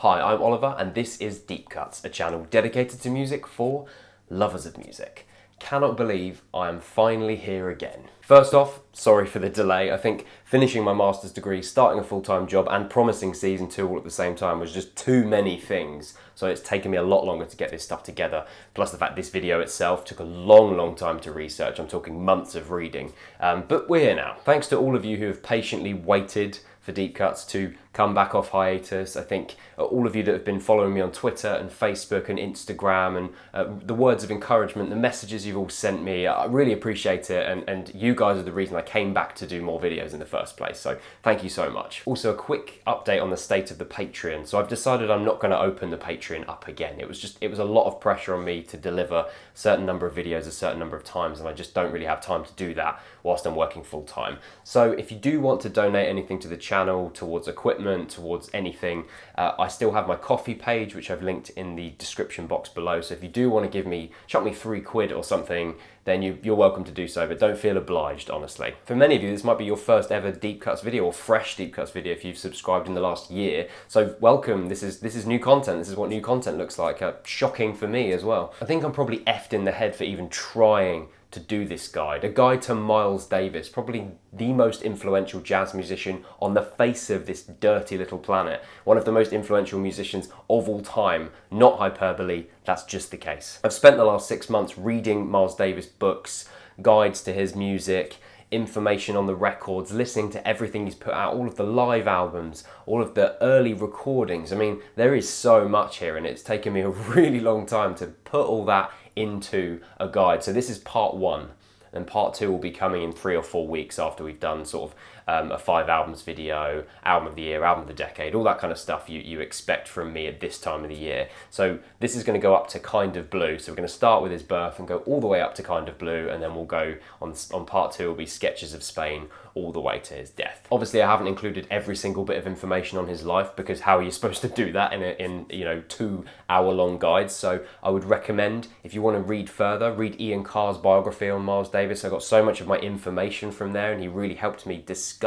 Hi, I'm Oliver and this is Deep Cuts, a channel dedicated to music for lovers of music. Cannot believe I am finally here again. First off, sorry for the delay. I think finishing my master's degree, starting a full-time job and promising season 2 all at the same time was just too many things. So it's taken me a lot longer to get this stuff together. Plus the fact this video itself took a long time to research. I'm talking months of reading. But we're here now. Thanks to all of you who have patiently waited for Deep Cuts to come back off hiatus. I think all of you that have been following me on Twitter and Facebook and Instagram and the words of encouragement, the messages you've all sent me, I really appreciate it, and you guys are the reason I came back to do more videos in the first place, so thank you so much. Also a quick update on the state of the Patreon. So I've decided I'm not going to open the Patreon up again. It was a lot of pressure on me to deliver a certain number of videos a certain number of times, and I just don't really have time to do that whilst I'm working full time. So if you do want to donate anything to the channel, towards equipment, towards anything, I still have my Ko-fi page, which I've linked in the description box below. So if you do want to chuck me £3 or something, then you're welcome to do so, but don't feel obliged, honestly. For many of you, this might be your first ever Deep Cuts video, or fresh Deep Cuts video if you've subscribed in the last year. So welcome, this is new content. This is what new content looks like. Shocking for me as well. I think I'm probably effed in the head for even trying to do this guide. A guide to Miles Davis, probably the most influential jazz musician on the face of this dirty little planet. One of the most influential musicians of all time. Not hyperbole, that's just the case. I've spent the last 6 months reading Miles Davis books, guides to his music, information on the records, listening to everything he's put out, all of the live albums, all of the early recordings. I mean, there is so much here, and it's taken me a really long time to put all that into a guide. So this is part 1, and part 2 will be coming in 3 or 4 weeks after we've done sort of a 5 albums video, album of the year, album of the decade, all that kind of stuff you expect from me at this time of the year. So this is going to go up to Kind of Blue. So we're going to start with his birth and go all the way up to Kind of Blue, and then we'll go on part 2 will be Sketches of Spain all the way to his death. Obviously I haven't included every single bit of information on his life, because how are you supposed to do that in 2 hour-long guides? So I would recommend, if you want to read further, read Ian Carr's biography on Miles Davis. I got so much of my information from there, and he really helped me discover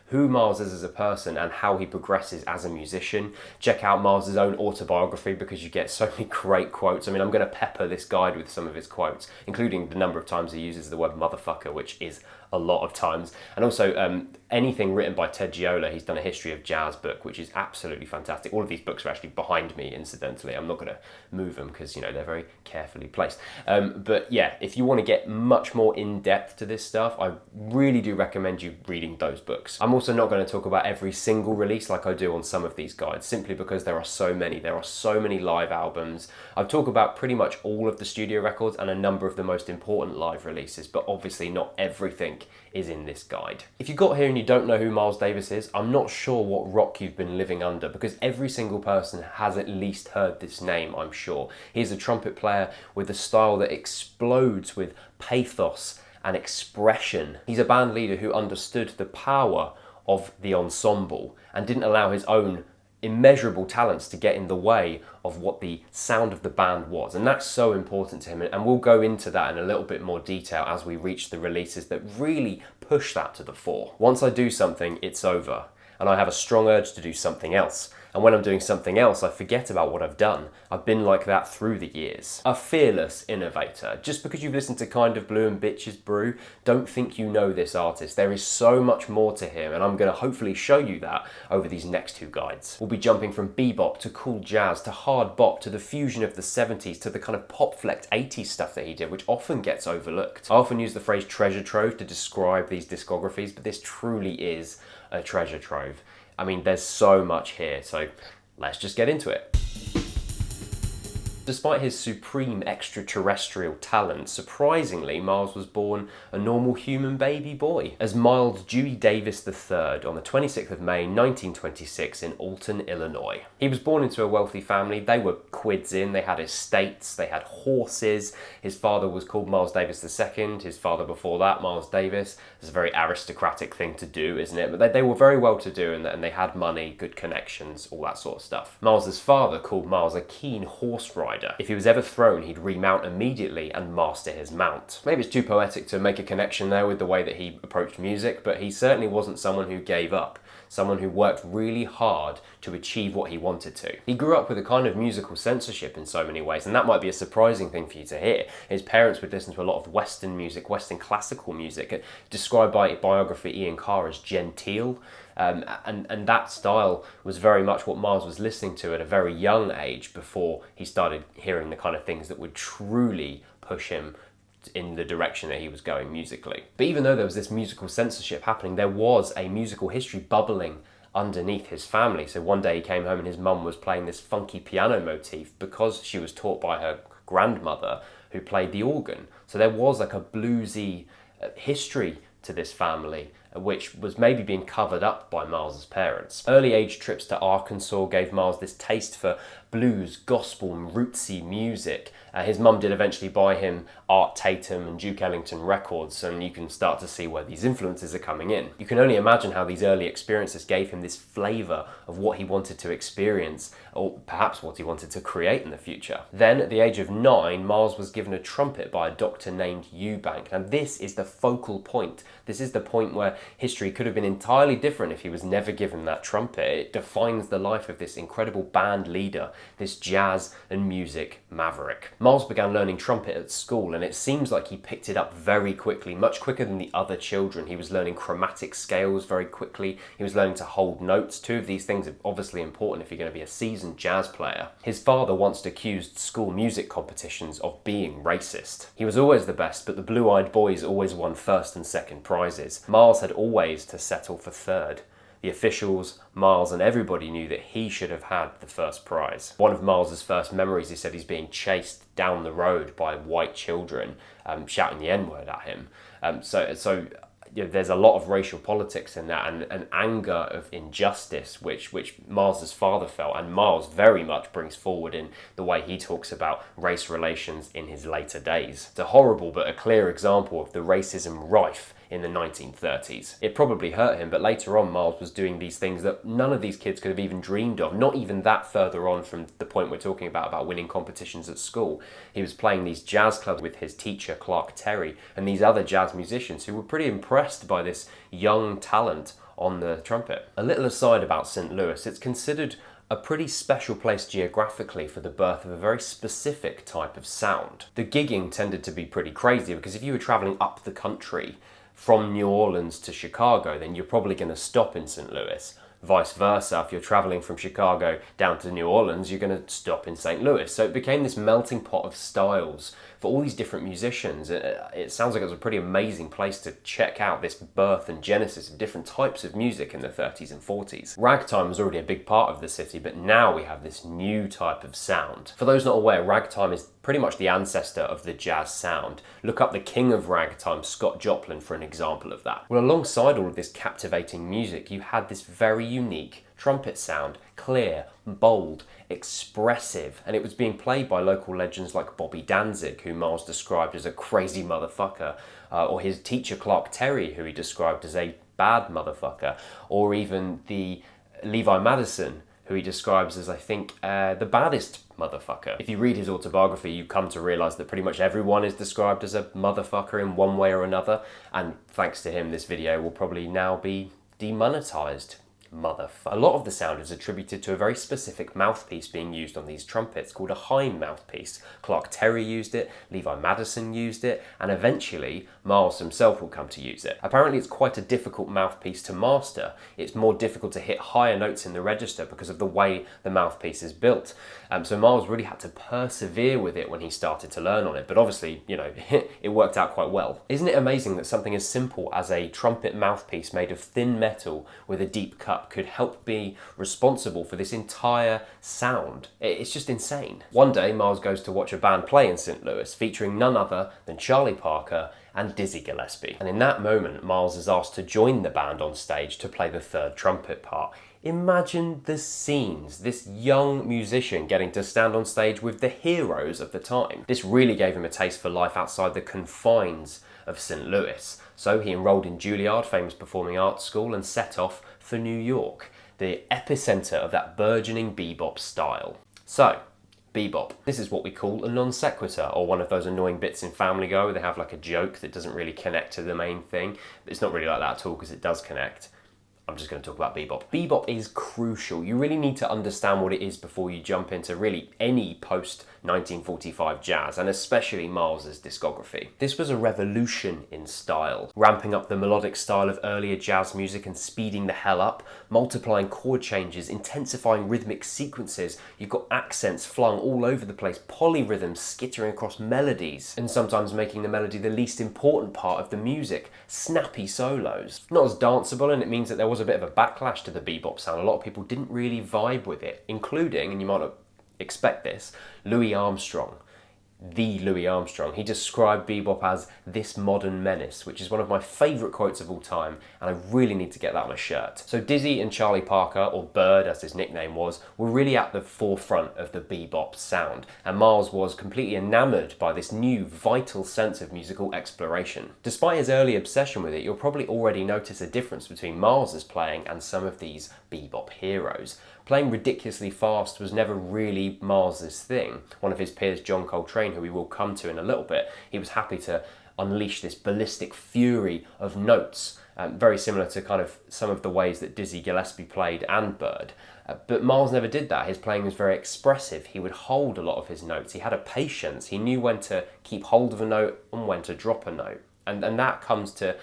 who Miles is as a person and how he progresses as a musician. Check out Miles' own autobiography, because you get so many great quotes. I mean, I'm going to pepper this guide with some of his quotes, including the number of times he uses the word motherfucker, which is a lot of times. And also anything written by Ted Giola. He's done a history of jazz book, which is absolutely fantastic. All of these books are actually behind me, incidentally. I'm not going to move them because, they're very carefully placed. But yeah, if you want to get much more in-depth to this stuff, I really do recommend you reading those books. I'm also not going to talk about every single release like I do on some of these guides, simply because there are so many. There are so many live albums. I've talked about pretty much all of the studio records and a number of the most important live releases, but obviously not everything is in this guide. If you got here and you don't know who Miles Davis is, I'm not sure what rock you've been living under, because every single person has at least heard this name, I'm sure. He's a trumpet player with a style that explodes with pathos and expression. He's a band leader who understood the power of the ensemble and didn't allow his own immeasurable talents to get in the way of what the sound of the band was, and that's so important to him, and we'll go into that in a little bit more detail as we reach the releases that really push that to the fore. Once I do something, it's over, and I have a strong urge to do something else. And when I'm doing something else, I forget about what I've done. I've been like that through the years. A fearless innovator. Just because you've listened to Kind of Blue and Bitches Brew, don't think you know this artist. There is so much more to him, and I'm going to hopefully show you that over these next 2 guides. We'll be jumping from bebop to cool jazz to hard bop to the fusion of the 70s to the kind of pop-flecked 80s stuff that he did, which often gets overlooked. I often use the phrase treasure trove to describe these discographies, but this truly is a treasure trove. I mean, there's so much here, so let's just get into it. Despite his supreme extraterrestrial talent, surprisingly, Miles was born a normal human baby boy, as Miles Dewey Davis III on the 26th of May 1926 in Alton, Illinois. He was born into a wealthy family. They were quids in, they had estates, they had horses. His father was called Miles Davis II, his father before that, Miles Davis. It's a very aristocratic thing to do, isn't it? But they were very well to do, and they had money, good connections, all that sort of stuff. Miles's father called Miles a keen horse rider, rider. If he was ever thrown, he'd remount immediately and master his mount. Maybe it's too poetic to make a connection there with the way that he approached music, but he certainly wasn't someone who gave up. Someone who worked really hard to achieve what he wanted to. He grew up with a kind of musical censorship in so many ways, and that might be a surprising thing for you to hear. His parents would listen to a lot of Western music, Western classical music, described by biographer Ian Carr as genteel. And that style was very much what Miles was listening to at a very young age before he started hearing the kind of things that would truly push him in the direction that he was going musically. But even though there was this musical censorship happening, there was a musical history bubbling underneath his family. So one day he came home and his mum was playing this funky piano motif because she was taught by her grandmother who played the organ. So there was like a bluesy history to this family, which was maybe being covered up by Miles's parents. Early age trips to Arkansas gave Miles this taste for blues, gospel and rootsy music. His mum did eventually buy him Art Tatum and Duke Ellington records, and you can start to see where these influences are coming in. You can only imagine how these early experiences gave him this flavour of what he wanted to experience, or perhaps what he wanted to create in the future. Then, at the age of 9, Miles was given a trumpet by a doctor named Eubank. Now this is the focal point. This is the point where history could have been entirely different if he was never given that trumpet. It defines the life of this incredible band leader, this jazz and music maverick. Miles began learning trumpet at school, and it seems like he picked it up very quickly, much quicker than the other children. He was learning chromatic scales very quickly. He was learning to hold notes. Two of these things are obviously important if you're going to be a seasoned jazz player. His father once accused school music competitions of being racist. He was always the best, but the blue-eyed boys always won first and second prizes. Miles had always to settle for third. The officials, Miles and everybody knew that he should have had the first prize. One of Miles's first memories, he said he's being chased down the road by white children shouting the N-word at him. So you know, there's a lot of racial politics in that, and an anger of injustice which Miles's father felt, and Miles very much brings forward in the way he talks about race relations in his later days. It's a horrible but a clear example of the racism rife in the 1930s. It probably hurt him, but later on Miles was doing these things that none of these kids could have even dreamed of, not even that further on from the point we're talking about winning competitions at school. He was playing these jazz clubs with his teacher Clark Terry and these other jazz musicians who were pretty impressed by this young talent on the trumpet. A little aside about St. Louis, it's considered a pretty special place geographically for the birth of a very specific type of sound. The gigging tended to be pretty crazy because if you were traveling up the country from New Orleans to Chicago, then you're probably going to stop in St. Louis. Vice versa, if you're traveling from Chicago down to New Orleans, you're going to stop in St. Louis. So it became this melting pot of styles for all these different musicians. It sounds like it was a pretty amazing place to check out this birth and genesis of different types of music in the 30s and 40s. Ragtime was already a big part of the city, but now we have this new type of sound. For those not aware, ragtime is pretty much the ancestor of the jazz sound. Look up the king of ragtime, Scott Joplin, for an example of that. Well, alongside all of this captivating music, you had this very unique trumpet sound, clear, bold, expressive, and it was being played by local legends like Bobby Danzig, who Miles described as a crazy motherfucker, or his teacher Clark Terry, who he described as a bad motherfucker, or even the Levi Madison, who he describes as, I think, the baddest motherfucker. If you read his autobiography, you come to realise that pretty much everyone is described as a motherfucker in one way or another, and thanks to him, this video will probably now be demonetised. A lot of the sound is attributed to a very specific mouthpiece being used on these trumpets called a Haim mouthpiece. Clark Terry used it, Levi Madison used it, and eventually Miles himself will come to use it. Apparently it's quite a difficult mouthpiece to master. It's more difficult to hit higher notes in the register because of the way the mouthpiece is built. So Miles really had to persevere with it when he started to learn on it, but obviously, you know, it worked out quite well. Isn't it amazing that something as simple as a trumpet mouthpiece made of thin metal with a deep cup could help be responsible for this entire sound? It's just insane. One day, Miles goes to watch a band play in St. Louis, featuring none other than Charlie Parker and Dizzy Gillespie. And in that moment, Miles is asked to join the band on stage to play the third trumpet part. Imagine the scenes, this young musician getting to stand on stage with the heroes of the time. This really gave him a taste for life outside the confines of St. Louis. So he enrolled in Juilliard, famous performing arts school, and set off for New York, the epicenter of that burgeoning bebop style. So, Bebop. This is what we call a non sequitur, or one of those annoying bits in Family Guy where they have like a joke that doesn't really connect to the main thing. It's not really like that at all because it does connect. I'm just going to talk about bebop. Bebop is crucial. You really need to understand what it is before you jump into really any post-1945 jazz, and especially Miles's discography. This was a revolution in style, ramping up the melodic style of earlier jazz music and speeding the hell up, multiplying chord changes, intensifying rhythmic sequences. You've got accents flung all over the place, polyrhythms skittering across melodies, and sometimes making the melody the least important part of the music. Snappy solos. Not as danceable, and it means that there was a bit of a backlash to the bebop sound. A lot of people didn't really vibe with it, including, and you might not expect this, Louis Armstrong. The Louis Armstrong. He described bebop as this modern menace, which is one of my favourite quotes of all time, and I really need to get that on a shirt. So Dizzy and Charlie Parker, or Bird as his nickname was, were really at the forefront of the bebop sound, and Miles was completely enamoured by this new, vital sense of musical exploration. Despite his early obsession with it, you'll probably already notice a difference between Miles's playing and some of these bebop heroes. Playing ridiculously fast was never really Miles's thing. One of his peers, John Coltrane, who we will come to in a little bit, he was happy to unleash this ballistic fury of notes, very similar to kind of some of the ways that Dizzy Gillespie played and Bird. But Miles never did that. His playing was very expressive. He would hold a lot of his notes. He had a patience. He knew when to keep hold of a note and when to drop a note. And that comes to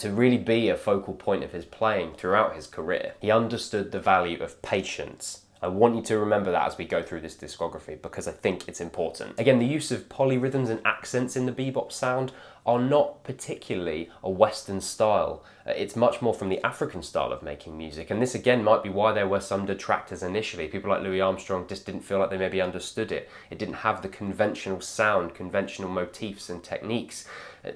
really be a focal point of his playing throughout his career. He understood the value of patience. I want you to remember that as we go through this discography because I think it's important. Again, the use of polyrhythms and accents in the bebop sound are not particularly a Western style. It's much more from the African style of making music, and this again might be why there were some detractors initially. People like Louis Armstrong just didn't feel like they maybe understood it. It didn't have the conventional sound, conventional motifs and techniques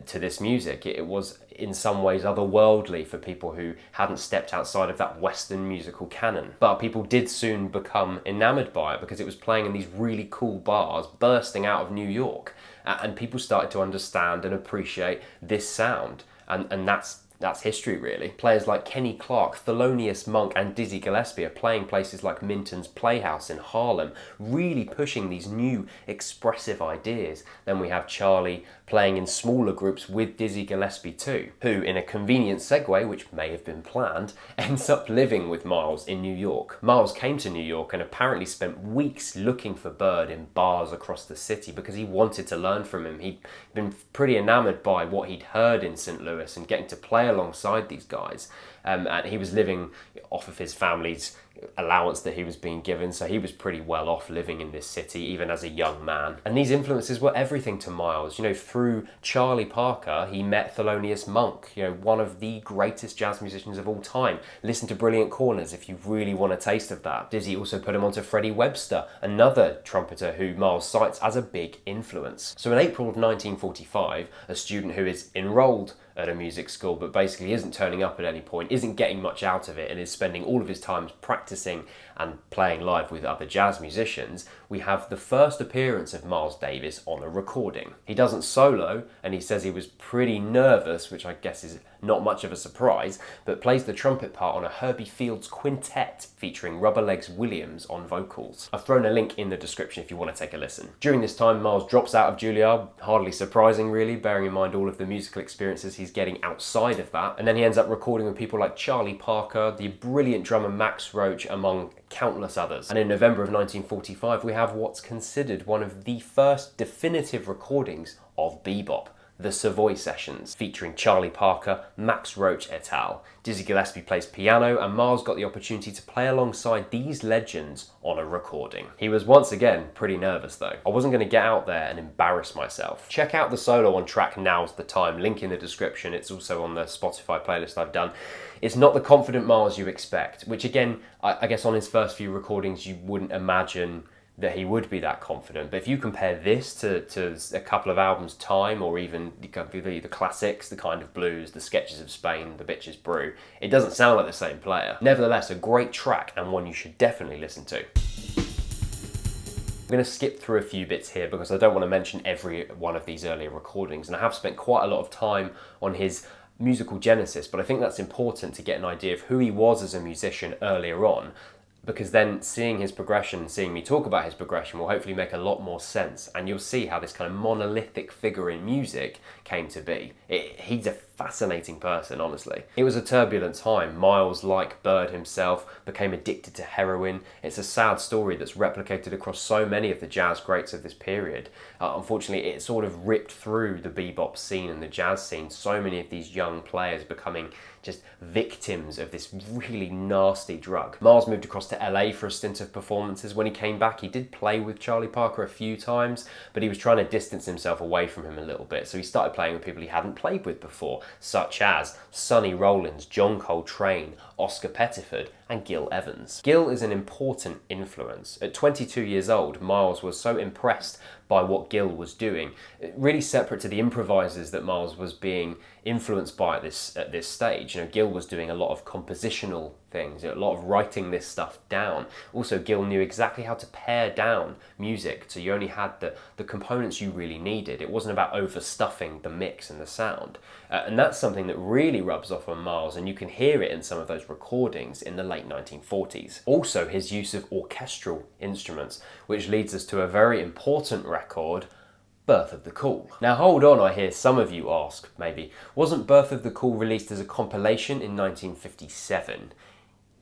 to this music. It was in some ways otherworldly for people who hadn't stepped outside of that Western musical canon. But people did soon become enamoured by it because it was playing in these really cool bars bursting out of New York. And people started to understand and appreciate this sound. And that's history, really. Players like Kenny Clarke, Thelonious Monk and Dizzy Gillespie are playing places like Minton's Playhouse in Harlem, really pushing these new expressive ideas. Then we have Charlie playing in smaller groups with Dizzy Gillespie too, who, in a convenient segue, which may have been planned, ends up living with Miles in New York. Miles came to New York and apparently spent weeks looking for Bird in bars across the city because he wanted to learn from him. He'd been pretty enamoured by what he'd heard in St. Louis and getting to play alongside these guys. And he was living off of his family's allowance that he was being given, so he was pretty well off living in this city even as a young man. And these influences were everything to Miles. You know, through Charlie Parker he met Thelonious Monk, you know, one of the greatest jazz musicians of all time. Listen to Brilliant Corners if you really want a taste of that. Dizzy also put him onto Freddie Webster, another trumpeter who Miles cites as a big influence. So in April of 1945, a student who is enrolled at a music school but basically isn't turning up at any point, isn't getting much out of it, and is spending all of his time practicing and playing live with other jazz musicians, we have the first appearance of Miles Davis on a recording. He doesn't solo, and he says he was pretty nervous, which I guess is not much of a surprise, but plays the trumpet part on a Herbie Fields quintet featuring Rubber Legs Williams on vocals. I've thrown a link in the description if you want to take a listen. During this time, Miles drops out of Juilliard, hardly surprising really, bearing in mind all of the musical experiences he's getting outside of that, and then he ends up recording with people like Charlie Parker, the brilliant drummer Max Roach, among countless others. And in November of 1945, we have what's considered one of the first definitive recordings of bebop, the Savoy Sessions, featuring Charlie Parker, Max Roach et al. Dizzy Gillespie plays piano, and Miles got the opportunity to play alongside these legends on a recording. He was once again pretty nervous though. I wasn't going to get out there and embarrass myself. Check out the solo on track Now's the Time, link in the description. It's also on the Spotify playlist I've done. It's not the confident Miles you expect, which again, I guess on his first few recordings you wouldn't imagine that he would be that confident. But if you compare this to a couple of albums' time, or even the classics, The Kind of Blues, The Sketches of Spain, The Bitches Brew, it doesn't sound like the same player. Nevertheless, a great track and one you should definitely listen to. I'm going to skip through a few bits here because I don't want to mention every one of these earlier recordings, and I have spent quite a lot of time on his musical genesis, but I think that's important to get an idea of who he was as a musician earlier on. because then seeing his progression, seeing me talk about his progression will hopefully make a lot more sense, and you'll see how this kind of monolithic figure in music came to be. He's a fascinating person, honestly. It was a turbulent time. Miles, like Bird himself, became addicted to heroin. It's a sad story that's replicated across so many of the jazz greats of this period. Unfortunately, it sort of ripped through the bebop scene and the jazz scene, so many of these young players becoming just victims of this really nasty drug. Miles moved across to LA for a stint of performances. When he came back, he did play with Charlie Parker a few times, but he was trying to distance himself away from him a little bit. So he started playing with people he hadn't played with before, such as Sonny Rollins, John Coltrane, Oscar Pettiford, and Gil Evans. Gil is an important influence. At 22 years old, Miles was so impressed by what Gil was doing, really separate to the improvisers that Miles was being influenced by at this stage. You know, Gil was doing a lot of compositional things, a lot of writing this stuff down. Also, Gil knew exactly how to pare down music, so you only had the components you really needed. It wasn't about overstuffing the mix and the sound. And that's something that really rubs off on Miles, and you can hear it in some of those recordings in the late 1940s. Also, his use of orchestral instruments, which leads us to a very important record, Birth of the Cool. Now hold on, I hear some of you ask, maybe, wasn't Birth of the Cool released as a compilation in 1957?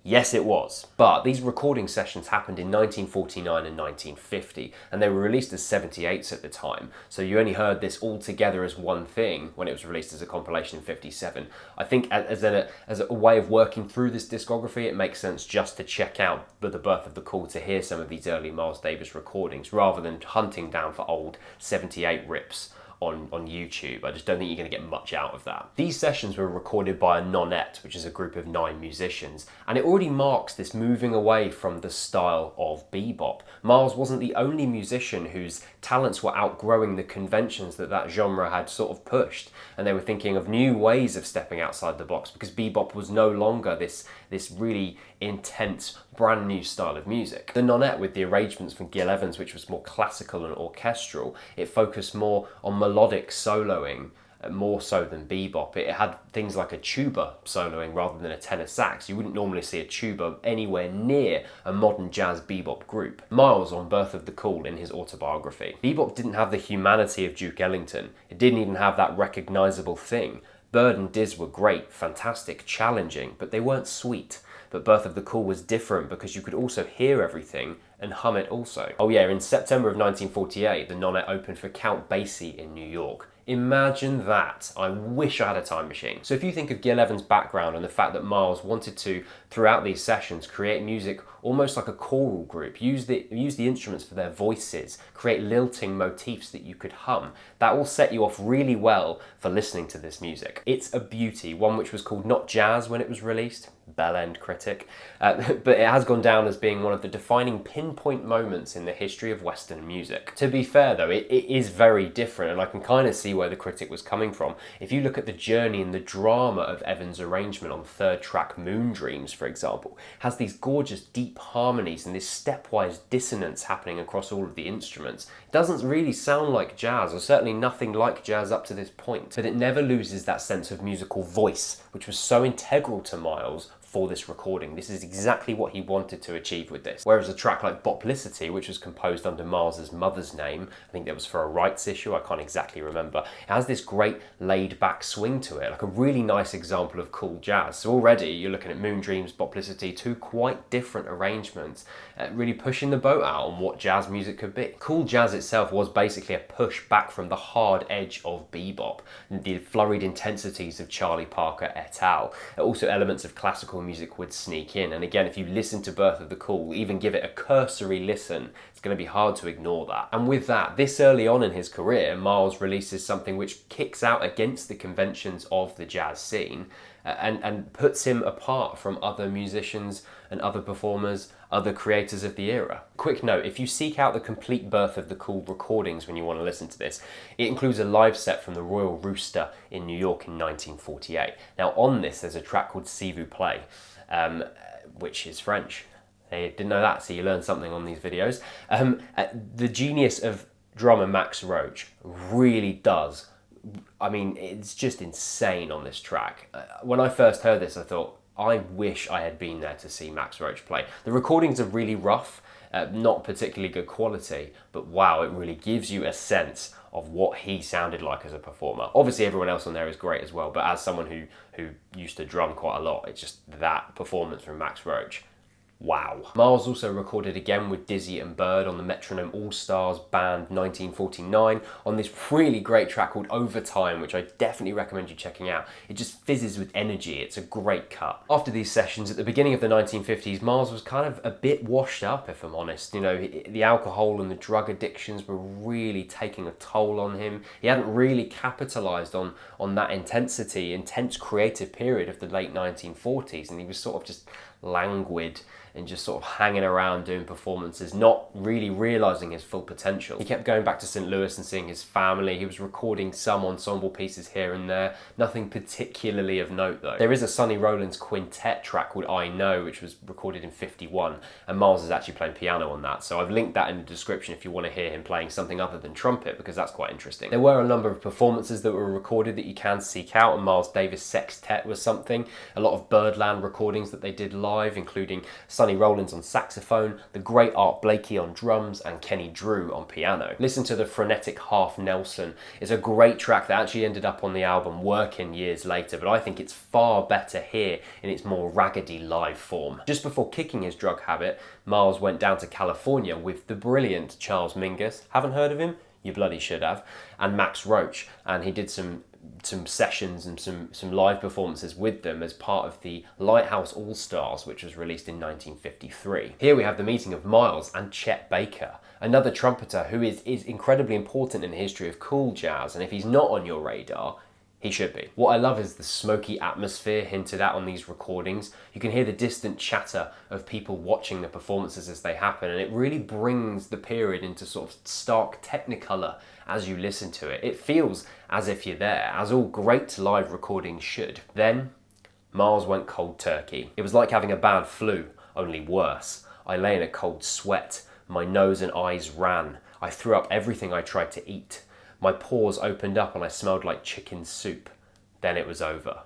Yes, it was. But these recording sessions happened in 1949 and 1950, and they were released as 78s at the time. So you only heard this all together as one thing when it was released as a compilation in 57. I think as a way of working through this discography, it makes sense just to check out The Birth of the Cool to hear some of these early Miles Davis recordings, rather than hunting down for old 78 rips on YouTube. I just don't think you're going to get much out of that. These sessions were recorded by a nonette, which is a group of 9 musicians, and it already marks this moving away from the style of bebop. Miles wasn't the only musician whose talents were outgrowing the conventions that genre had sort of pushed, and they were thinking of new ways of stepping outside the box, because bebop was no longer this really intense, brand new style of music. The nonette, with the arrangements from Gil Evans, which was more classical and orchestral, it focused more on melodic soloing, more so than bebop. It had things like a tuba soloing rather than a tenor sax. You wouldn't normally see a tuba anywhere near a modern jazz bebop group. Miles, on Birth of the Cool, in his autobiography, bebop didn't have the humanity of Duke Ellington. It didn't even have that recognisable thing. Bird and Diz were great, fantastic, challenging, but they weren't sweet. But Birth of the Cool was different because you could also hear everything and hum it also. Oh yeah, in September of 1948, the nonette opened for Count Basie in New York. Imagine that. I wish I had a time machine. So if you think of Gil Evans' background and the fact that Miles wanted to, throughout these sessions, create music almost like a choral group, use the instruments for their voices, create lilting motifs that you could hum, that will set you off really well for listening to this music. It's a beauty, one which was called Not Jazz when it was released, bell end critic, but it has gone down as being one of the defining pinpoint moments in the history of Western music. To be fair though, it is very different, and I can kind of see where the critic was coming from. If you look at the journey and the drama of Evans' arrangement on the 3rd track, Moon Dreams, for example, has these gorgeous deep harmonies and this stepwise dissonance happening across all of the instruments. It doesn't really sound like jazz, or certainly nothing like jazz up to this point, but it never loses that sense of musical voice, which was so integral to Miles for this recording. This is exactly what he wanted to achieve with this. Whereas a track like Boplicity, which was composed under Miles's mother's name, I think that was for a rights issue, I can't exactly remember, it has this great laid back swing to it, like a really nice example of cool jazz. So already you're looking at Moon Dreams, Boplicity, 2 quite different arrangements, really pushing the boat out on what jazz music could be. Cool jazz itself was basically a push back from the hard edge of bebop, the flurried intensities of Charlie Parker et al. Also elements of classical music would sneak in, and again, if you listen to Birth of the Cool, even give it a cursory listen, it's going to be hard to ignore that. And with that, this early on in his career, Miles releases something which kicks out against the conventions of the jazz scene, and puts him apart from other musicians and other performers, other creators of the era. Quick note, if you seek out the complete Birth of the Cool recordings when you want to listen to this, it includes a live set from the Royal Rooster in New York in 1948. Now on this, there's a track called Si Vous Plaît, which is French. I didn't know that, so you learn something on these videos. The genius of drummer Max Roach really does, I mean, it's just insane on this track. When I first heard this, I thought, I wish I had been there to see Max Roach play. The recordings are really rough, not particularly good quality, but wow, it really gives you a sense of what he sounded like as a performer. Obviously everyone else on there is great as well, but as someone who used to drum quite a lot, it's just that performance from Max Roach. Wow. Miles also recorded again with Dizzy and Bird on the Metronome All Stars Band 1949 on this really great track called Overtime, which I definitely recommend you checking out. It just fizzes with energy. It's a great cut. After these sessions at the beginning of the 1950s, Miles was kind of a bit washed up, if I'm honest. You know, the alcohol and the drug addictions were really taking a toll on him. He hadn't really capitalized on that intense creative period of the late 1940s, and he was sort of just languid and just sort of hanging around doing performances, not really realising his full potential. He kept going back to St. Louis and seeing his family. He was recording some ensemble pieces here and there, nothing particularly of note though. There is a Sonny Rollins quintet track called I Know, which was recorded in '51, and Miles is actually playing piano on that, so I've linked that in the description if you want to hear him playing something other than trumpet, because that's quite interesting. There were a number of performances that were recorded that you can seek out, and Miles Davis Sextet was something. A lot of Birdland recordings that they did live, including Sonny Rollins on saxophone, the great Art Blakey on drums, and Kenny Drew on piano. Listen to the frenetic Half Nelson. It's a great track that actually ended up on the album Workin' years later, but I think it's far better here in its more raggedy live form. Just before kicking his drug habit, Miles went down to California with the brilliant Charles Mingus. Haven't heard of him? You bloody should have. And Max Roach, and he did some sessions and some live performances with them as part of the Lighthouse All Stars, which was released in 1953. Here we have the meeting of Miles and Chet Baker, another trumpeter who is incredibly important in the history of cool jazz, and if he's not on your radar, he should be. What I love is the smoky atmosphere hinted at on these recordings. You can hear the distant chatter of people watching the performances as they happen, and it really brings the period into sort of stark technicolor as you listen to it. It feels as if you're there, as all great live recordings should. Then, Miles went cold turkey. It was like having a bad flu, only worse. I lay in a cold sweat. My nose and eyes ran. I threw up everything I tried to eat. My pores opened up and I smelled like chicken soup. Then it was over.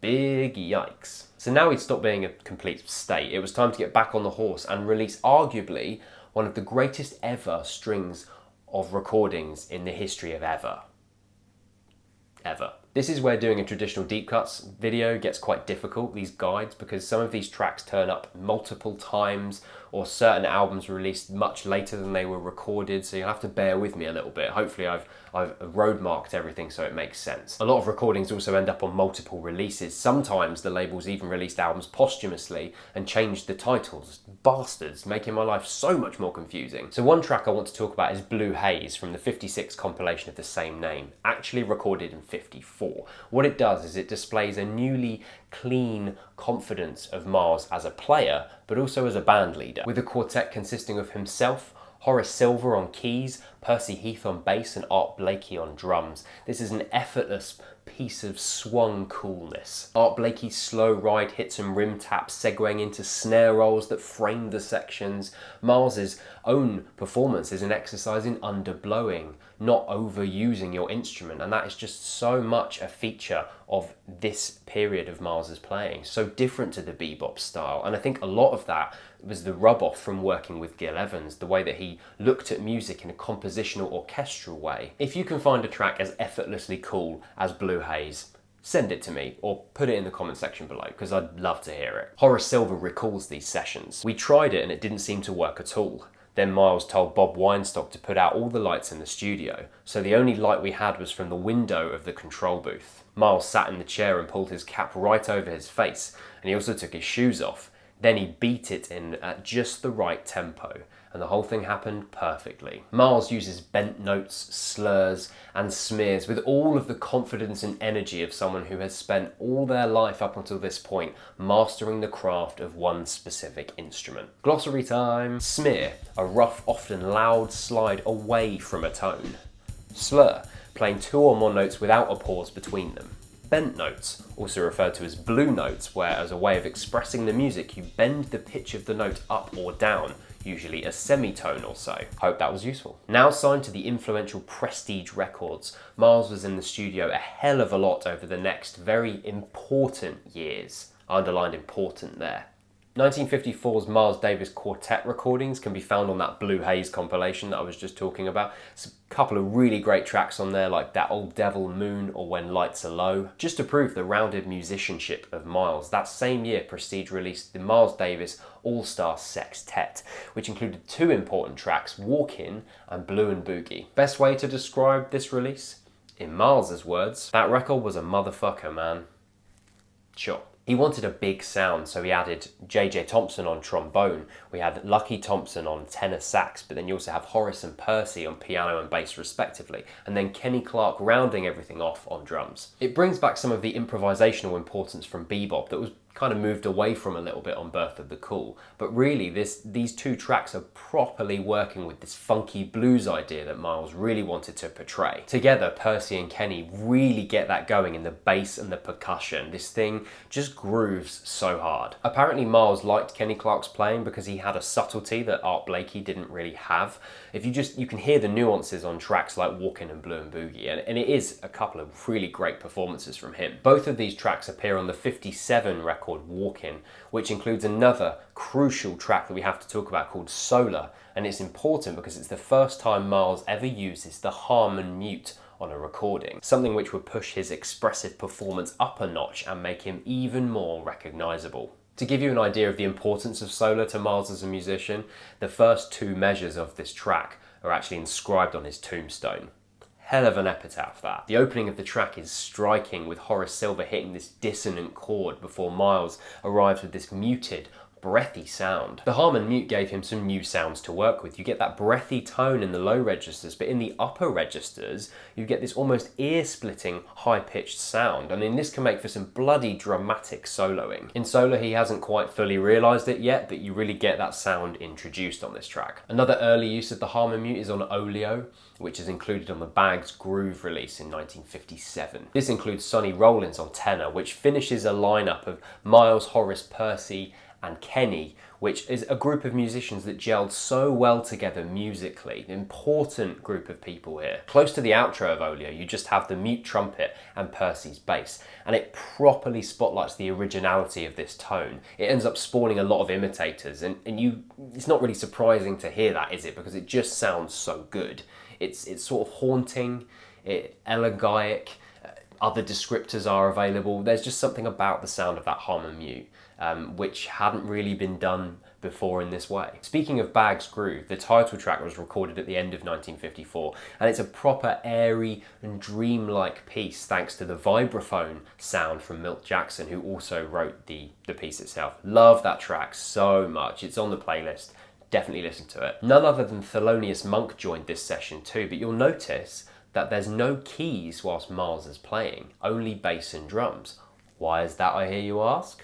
Big yikes. So now he'd stopped being a complete state. It was time to get back on the horse and release arguably one of the greatest ever strings of recordings in the history of ever. This is where doing a traditional deep cuts video gets quite difficult, these guides, because some of these tracks turn up multiple times, or certain albums were released much later than they were recorded, so you'll have to bear with me a little bit. Hopefully I've road marked everything so it makes sense. A lot of recordings also end up on multiple releases. Sometimes the labels even released albums posthumously and changed the titles. Bastards, making my life so much more confusing. So one track I want to talk about is Blue Haze from the '56 compilation of the same name, actually recorded in '54. What it does is it displays a newly clean confidence of Miles as a player, but also as a band leader, with a quartet consisting of himself, Horace Silver on keys, Percy Heath on bass, and Art Blakey on drums. This is an effortless piece of swung coolness. Art Blakey's slow ride hits and rim taps segueing into snare rolls that frame the sections. Miles's own performance is an exercise in underblowing, not overusing your instrument, and that is just so much a feature of this period of Miles's playing. So different to the bebop style, and I think a lot of that was the rub-off from working with Gil Evans, the way that he looked at music in a compositional orchestral way. If you can find a track as effortlessly cool as Blue Haze, send it to me or put it in the comment section below, because I'd love to hear it. Horace Silver recalls these sessions. We tried it and it didn't seem to work at all. Then Miles told Bob Weinstock to put out all the lights in the studio, so the only light we had was from the window of the control booth. Miles sat in the chair and pulled his cap right over his face, and he also took his shoes off. Then he beat it in at just the right tempo, and the whole thing happened perfectly. Miles uses bent notes, slurs, and smears with all of the confidence and energy of someone who has spent all their life up until this point mastering the craft of one specific instrument. Glossary time. Smear, a rough, often loud slide away from a tone. Slur, playing two or more notes without a pause between them. Bent notes, also referred to as blue notes, where as a way of expressing the music you bend the pitch of the note up or down, usually a semitone or so. Hope that was useful. Now signed to the influential Prestige Records, Miles was in the studio a hell of a lot over the next very important years. I underlined important there. 1954's Miles Davis quartet recordings can be found on that Blue Haze compilation that I was just talking about. It's a couple of really great tracks on there, like That Old Devil Moon or When Lights Are Low. Just to prove the rounded musicianship of Miles, that same year Prestige released the Miles Davis All Stars Sextet, which included two important tracks, Walk-In and Blue and Boogie. Best way to describe this release? In Miles's words, that record was a motherfucker, man. Sure. He wanted a big sound, so he added J.J. Thompson on trombone. We had Lucky Thompson on tenor sax, but then you also have Horace and Percy on piano and bass respectively, and then Kenny Clarke rounding everything off on drums. It brings back some of the improvisational importance from bebop that was kind of moved away from a little bit on Birth of the Cool, but really these two tracks are properly working with this funky blues idea that Miles really wanted to portray. Together, Percy and Kenny really get that going in the bass and the percussion. This thing just grooves so hard. Apparently Miles liked Kenny Clarke's playing because he had a subtlety that Art Blakey didn't really have. You can hear the nuances on tracks like Walkin' and Blue and Boogie, and it is a couple of really great performances from him. Both of these tracks appear on the 57 record Walk-In, which includes another crucial track that we have to talk about called Solar, and it's important because it's the first time Miles ever uses the Harmon mute on a recording, something which would push his expressive performance up a notch and make him even more recognisable. To give you an idea of the importance of Solar to Miles as a musician, the first two measures of this track are actually inscribed on his tombstone. Hell of an epitaph, that. The opening of the track is striking, with Horace Silver hitting this dissonant chord before Miles arrives with this muted, breathy sound. The Harmon mute gave him some new sounds to work with. You get that breathy tone in the low registers, but in the upper registers, you get this almost ear-splitting, high-pitched sound, and this can make for some bloody dramatic soloing. In Solar, he hasn't quite fully realised it yet, but you really get that sound introduced on this track. Another early use of the Harmon mute is on Oleo, which is included on the Bags Groove release in 1957. This includes Sonny Rollins on tenor, which finishes a lineup of Miles, Horace, Percy, and Kenny, which is a group of musicians that gelled so well together musically. An important group of people here. Close to the outro of Oleo, you just have the mute trumpet and Percy's bass, and it properly spotlights the originality of this tone. It ends up spawning a lot of imitators, and it's not really surprising to hear that, is it? Because it just sounds so good. It's sort of haunting, elegiac, other descriptors are available. There's just something about the sound of that Harmon mute which hadn't really been done before in this way. Speaking of Bags Groove, the title track was recorded at the end of 1954, and it's a proper airy and dreamlike piece thanks to the vibraphone sound from Milt Jackson, who also wrote the piece itself. Love that track so much. It's on the playlist. Definitely listen to it. None other than Thelonious Monk joined this session too, but you'll notice that there's no keys whilst Miles is playing, only bass and drums. Why is that, I hear you ask?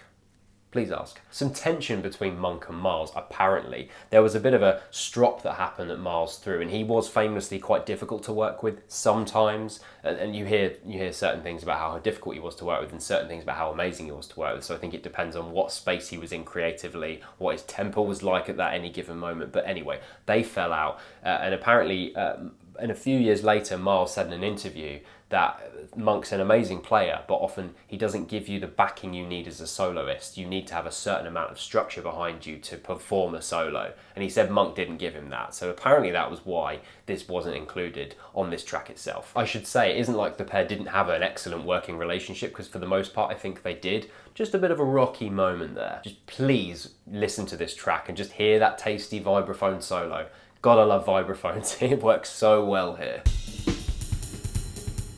Please ask. Some tension between Monk and Miles, apparently. There was a bit of a strop that happened that Miles threw, and he was famously quite difficult to work with sometimes, and you hear certain things about how difficult he was to work with and certain things about how amazing he was to work with, so I think it depends on what space he was in creatively, what his tempo was like at that any given moment, but anyway, they fell out, and apparently, and a few years later, Miles said in an interview that Monk's an amazing player, but often he doesn't give you the backing you need as a soloist. You need to have a certain amount of structure behind you to perform a solo. And he said Monk didn't give him that. So apparently that was why this wasn't included on this track itself. I should say, it isn't like the pair didn't have an excellent working relationship, because for the most part, I think they did. Just a bit of a rocky moment there. Just please listen to this track and just hear that tasty vibraphone solo. Gotta love vibraphones. It works so well here.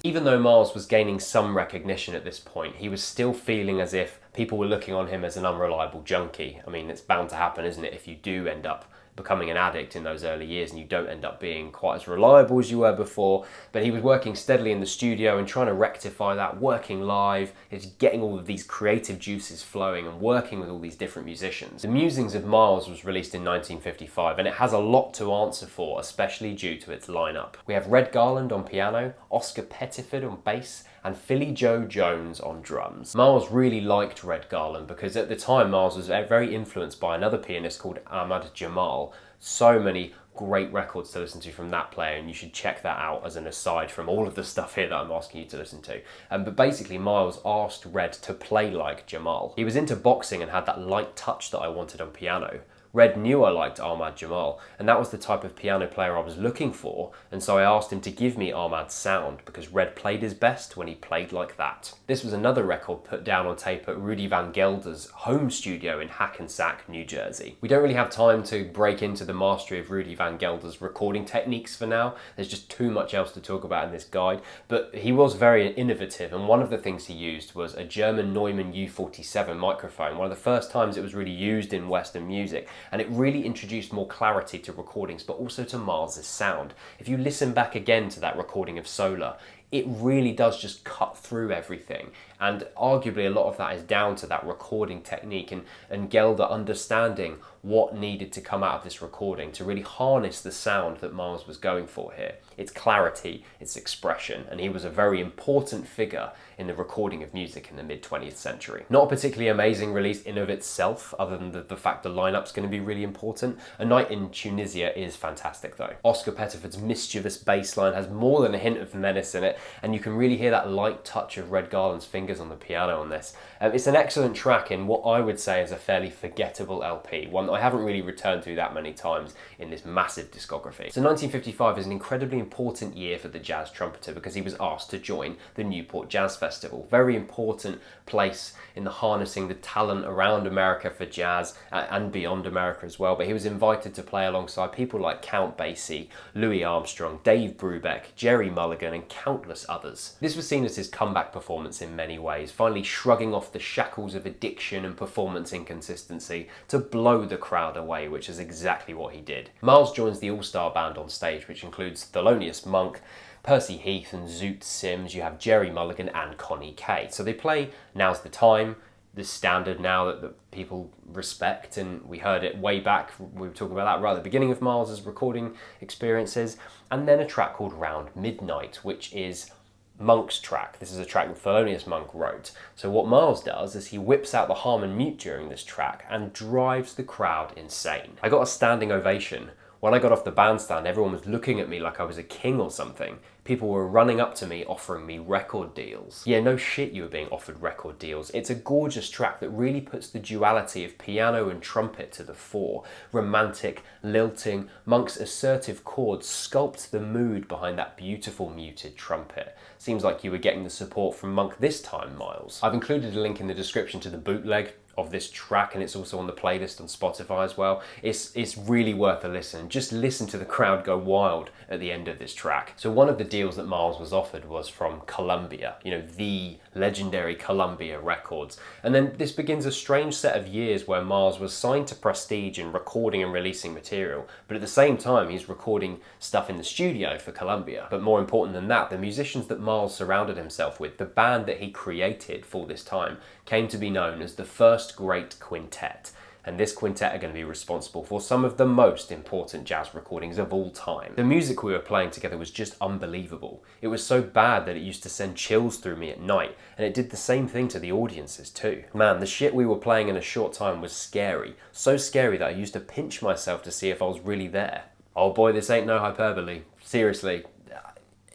Even though Miles was gaining some recognition at this point, he was still feeling as if people were looking on him as an unreliable junkie. I mean, it's bound to happen, isn't it, if you do end up becoming an addict in those early years and you don't end up being quite as reliable as you were before. But he was working steadily in the studio and trying to rectify that, working live, getting all of these creative juices flowing and working with all these different musicians. The Musings of Miles was released in 1955, and it has a lot to answer for, especially due to its lineup. We have Red Garland on piano, Oscar Pettiford on bass, and Philly Joe Jones on drums. Miles really liked Red Garland because at the time Miles was very influenced by another pianist called Ahmad Jamal. So many great records to listen to from that player, and you should check that out as an aside from all of the stuff here that I'm asking you to listen to. But basically, Miles asked Red to play like Jamal. He was into boxing and had that light touch that I wanted on piano. Red knew I liked Ahmad Jamal, and that was the type of piano player I was looking for, and so I asked him to give me Ahmad's sound, because Red played his best when he played like that. This was another record put down on tape at Rudy Van Gelder's home studio in Hackensack, New Jersey. We don't really have time to break into the mastery of Rudy Van Gelder's recording techniques for now. There's just too much else to talk about in this guide, but he was very innovative, and one of the things he used was a German Neumann U47 microphone, one of the first times it was really used in Western music. And it really introduced more clarity to recordings, but also to Miles's sound. If you listen back again to that recording of Solar, it really does just cut through everything. And arguably a lot of that is down to that recording technique and Gelder understanding what needed to come out of this recording to really harness the sound that Miles was going for here. Its clarity, its expression, and he was a very important figure in the recording of music in the mid-20th century. Not a particularly amazing release in of itself, other than the fact the lineup's going to be really important. A Night in Tunisia is fantastic though. Oscar Pettiford's mischievous bass line has more than a hint of menace in it, and you can really hear that light touch of Red Garland's fingers on the piano on this. It's an excellent track in what I would say is a fairly forgettable LP, one that I haven't really returned to that many times in this massive discography. So 1955 is an incredibly important year for the jazz trumpeter because he was asked to join the Newport Jazz Festival. Very important place in the harnessing the talent around America for jazz and beyond America as well. But he was invited to play alongside people like Count Basie, Louis Armstrong, Dave Brubeck, Jerry Mulligan, and countless others. This was seen as his comeback performance in many ways, finally shrugging off the shackles of addiction and performance inconsistency to blow the crowd away, which is exactly what he did. Miles joins the all-star band on stage, which includes Thelonious Monk, Percy Heath and Zoot Sims. You have Jerry Mulligan and Connie Kay. So they play Now's the Time, this standard now that people respect, and we heard it way back, we were talking about that right at the beginning of Miles's recording experiences, and then a track called Round Midnight, which is Monk's track. This is a track that Thelonious Monk wrote. So what Miles does is he whips out the Harmon mute during this track and drives the crowd insane. I got a standing ovation. When I got off the bandstand, everyone was looking at me like I was a king or something. People were running up to me offering me record deals. Yeah, no shit you were being offered record deals. It's a gorgeous track that really puts the duality of piano and trumpet to the fore. Romantic, lilting, Monk's assertive chords sculpt the mood behind that beautiful muted trumpet. Seems like you were getting the support from Monk this time, Miles. I've included a link in the description to the bootleg of this track, and it's also on the playlist on Spotify as well. It's really worth a listen. Just listen to the crowd go wild at the end of this track. So one of the deals that Miles was offered was from Columbia, you know, the legendary Columbia Records. And then this begins a strange set of years where Miles was signed to Prestige and recording and releasing material, but at the same time he's recording stuff in the studio for Columbia. But more important than that, the musicians that Miles surrounded himself with, the band that he created for this time, came to be known as the First Great Quintet. And this quintet are going to be responsible for some of the most important jazz recordings of all time. The music we were playing together was just unbelievable. It was so bad that it used to send chills through me at night, and it did the same thing to the audiences too. Man, the shit we were playing in a short time was scary. So scary that I used to pinch myself to see if I was really there. Oh boy, this ain't no hyperbole. Seriously.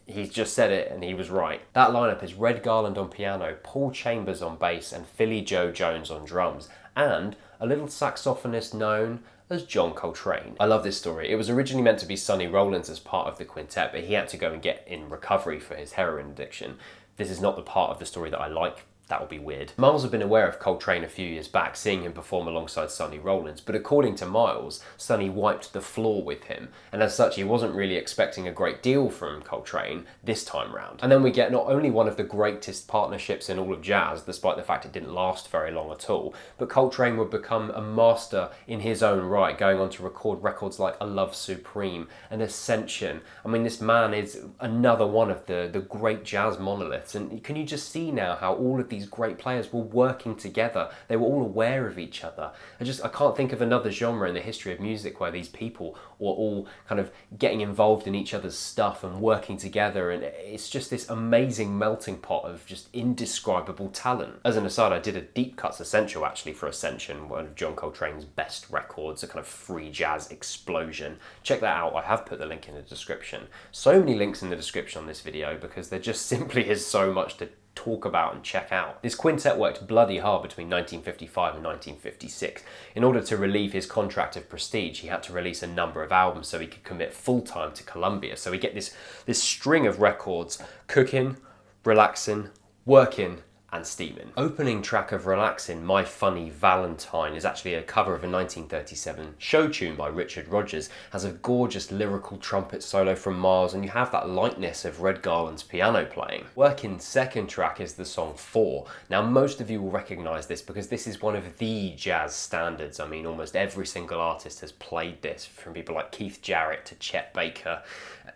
He's just said it and he was right. That lineup is Red Garland on piano, Paul Chambers on bass, and Philly Joe Jones on drums, and a little saxophonist known as John Coltrane. I love this story. It was originally meant to be Sonny Rollins as part of the quintet, but he had to go and get in recovery for his heroin addiction. This is not the part of the story that I like. That would be weird. Miles had been aware of Coltrane a few years back, seeing him perform alongside Sonny Rollins, but according to Miles, Sonny wiped the floor with him, and as such he wasn't really expecting a great deal from Coltrane this time round. And then we get not only one of the greatest partnerships in all of jazz, despite the fact it didn't last very long at all, but Coltrane would become a master in his own right, going on to record records like A Love Supreme and Ascension. I mean, this man is another one of the great jazz monoliths, and can you just see now how all of these these great players were working together. They were all aware of each other. I can't think of another genre in the history of music where these people were all kind of getting involved in each other's stuff and working together, and it's just this amazing melting pot of just indescribable talent. As an aside, I did a Deep Cuts Essential actually for Ascension, one of John Coltrane's best records, a kind of free jazz explosion. Check that out, I have put the link in the description. So many links in the description on this video because there just simply is so much to talk about and check out. This quintet worked bloody hard between 1955 and 1956. In order to relieve his contract of prestige, he had to release a number of albums so he could commit full-time to Columbia. So we get this string of records: Cookin', Relaxin', Workin', and Steamin'. Opening track of Relaxin', My Funny Valentine, is actually a cover of a 1937 show tune by Richard Rodgers. Has a gorgeous lyrical trumpet solo from Miles, and you have that lightness of Red Garland's piano playing. Workin's second track is the song 4. Now most of you will recognise this because this is one of the jazz standards. I mean, almost every single artist has played this, from people like Keith Jarrett to Chet Baker.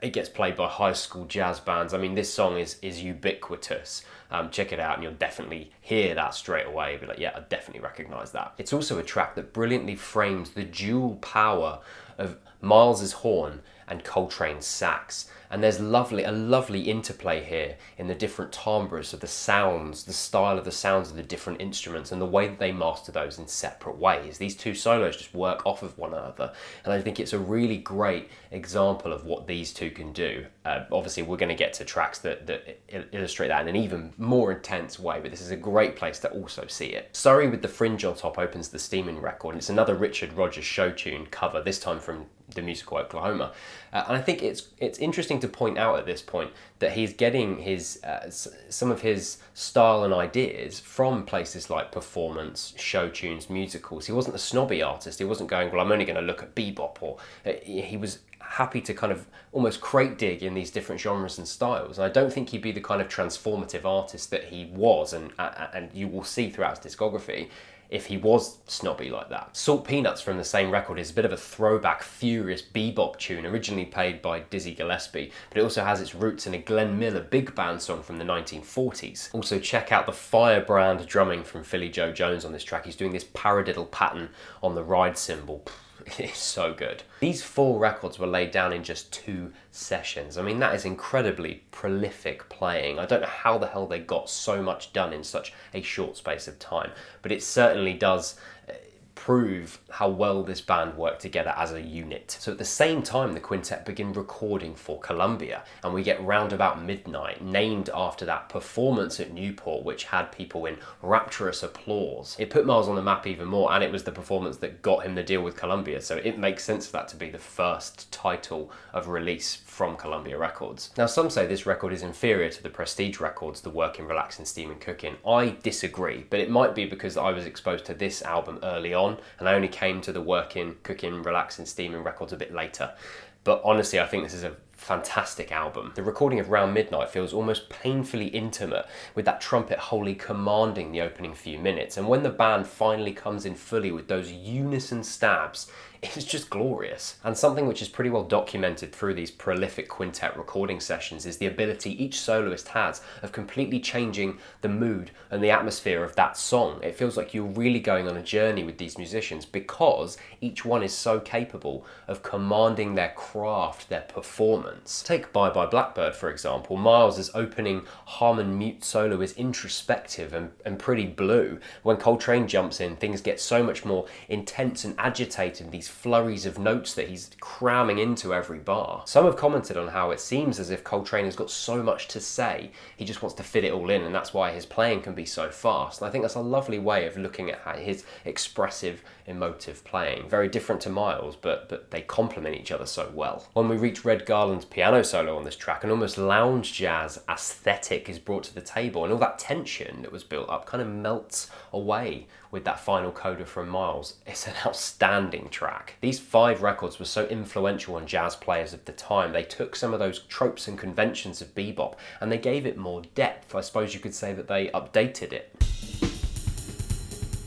It gets played by high school jazz bands. I mean, this song is ubiquitous. Check it out and you'll definitely hear that straight away. Be like, yeah, I definitely recognise that. It's also a track that brilliantly frames the dual power of Miles's horn and Coltrane's sax. And there's a lovely interplay here in the different timbres of the sounds, the style of the sounds of the different instruments, and the way that they master those in separate ways. These two solos just work off of one another, and I think it's a really great example of what these two can do. Obviously, we're going to get to tracks that illustrate that in an even more intense way, but this is a great place to also see it. Surrey with the Fringe on top opens the Steamin' record, and it's another Richard Rodgers show tune cover, this time from the musical Oklahoma. And I think it's interesting to point out at this point that he's getting his some of his style and ideas from places like performance, show tunes, musicals. He wasn't a snobby artist. He wasn't going, well, I'm only going to look at bebop, or he was happy to kind of almost crate dig in these different genres and styles. And I don't think he'd be the kind of transformative artist that he was, and you will see throughout his discography, if he was snobby like that. Salt Peanuts from the same record is a bit of a throwback, furious bebop tune, originally played by Dizzy Gillespie, but it also has its roots in a Glenn Miller big band song from the 1940s. Also check out the Firebrand drumming from Philly Joe Jones on this track. He's doing this paradiddle pattern on the ride cymbal. It's so good. These 4 records were laid down in just 2 sessions. I mean, that is incredibly prolific playing. I don't know how the hell they got so much done in such a short space of time, but it certainly does prove how well this band worked together as a unit. So at the same time, the quintet begin recording for Columbia, and we get Round About Midnight, named after that performance at Newport, which had people in rapturous applause. It put Miles on the map even more, and it was the performance that got him the deal with Columbia, so it makes sense for that to be the first title of release from Columbia Records. Now, some say this record is inferior to the prestige records, the Workin', Relaxin', Steamin', Cookin'. I disagree, but it might be because I was exposed to this album early on, and I only came to the Workin', Cookin', Relaxin', Steamin' records a bit later. But honestly, I think this is a fantastic album. The recording of Round Midnight feels almost painfully intimate, with that trumpet wholly commanding the opening few minutes. And when the band finally comes in fully with those unison stabs, it's just glorious. And something which is pretty well documented through these prolific quintet recording sessions is the ability each soloist has of completely changing the mood and the atmosphere of that song. It feels like you're really going on a journey with these musicians because each one is so capable of commanding their craft, their performance. Take Bye Bye Blackbird, for example. Miles' opening Harmon mute solo is introspective and pretty blue. When Coltrane jumps in, things get so much more intense and agitated, these flurries of notes that he's cramming into every bar. Some have commented on how it seems as if Coltrane has got so much to say, he just wants to fit it all in, and that's why his playing can be so fast. And I think that's a lovely way of looking at his expressive, emotive playing. Very different to Miles, but they complement each other so well. When we reach Red Garland's piano solo on this track, an almost lounge jazz aesthetic is brought to the table, and all that tension that was built up kind of melts away with that final coda from Miles. It's an outstanding track. These 5 records were so influential on jazz players of the time. They took some of those tropes and conventions of bebop and they gave it more depth. I suppose you could say that they updated it.